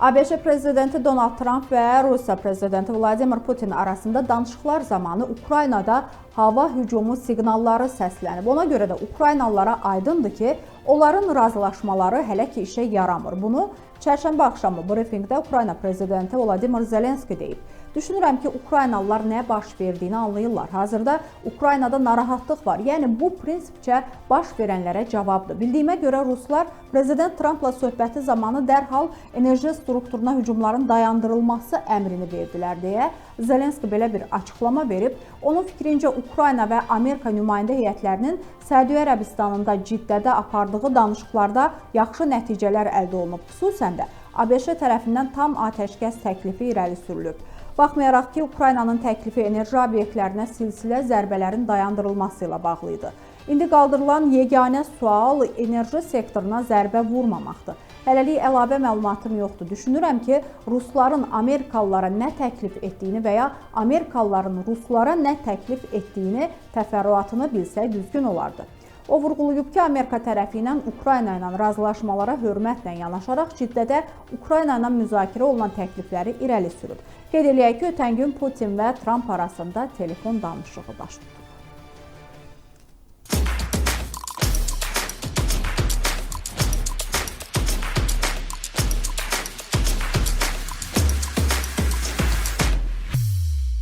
ABŞ prezidenti Donald Trump və Rusiya prezidenti Vladimir Putin arasında danışıqlar zamanı Ukraynada hava hücumu siqnalları səslənib. Ona görə də Ukraynalılara aydındır ki, onların razılaşmaları hələ ki işə yaramır. Bunu çərşənbə axşamı brifinqdə Ukrayna prezidenti Volodymyr Zelenski deyib. Düşünürəm ki, Ukraynalılar nə baş verdiyini anlayırlar. Hazırda Ukraynada narahatlıq var. Yəni bu prinsipcə baş verənlərə cavabdır. Bildiyimə görə Ruslar prezident Trumpla söhbəti zamanı dərhal enerji strukturuna hücumların dayandırılması əmrini verdilər deyə Zelenski belə bir açıqlama verib. Onun fikrincə Ukrayna və Amerika nümayəndə heyətlərinin Səudiyyə Ərəbistanında Ciddədə apardığı danışıqlarda yaxşı nəticələr əldə olunub. Xüsusən də ABŞ tərəfindən tam atəşkəs təklifi irəli sürülüb. Baxmayaraq ki, Ukraynanın təklifi enerji obyektlərinə silsilə zərbələrin dayandırılması ilə bağlı idi. İndi qaldırılan yeganə sual enerji sektoruna zərbə vurmamaqdır. Hələlik əlavə məlumatım yoxdur. Düşünürəm ki, Rusların Amerikalılara nə təklif etdiyini və ya Amerikalıların Ruslara nə təklif etdiyini təfərrüatını bilsək düzgün olardı. O vurğulayıb ki, Amerika tərəfi ilə Ukrayna ilə razılaşmalara hörmətlə yanaşaraq Ciddədə Ukrayna ilə müzakirə olunan təklifləri irəli sürüb. Qeyd eləyək ki, ötən gün Putin və Trump arasında telefon danışığı baş tutub.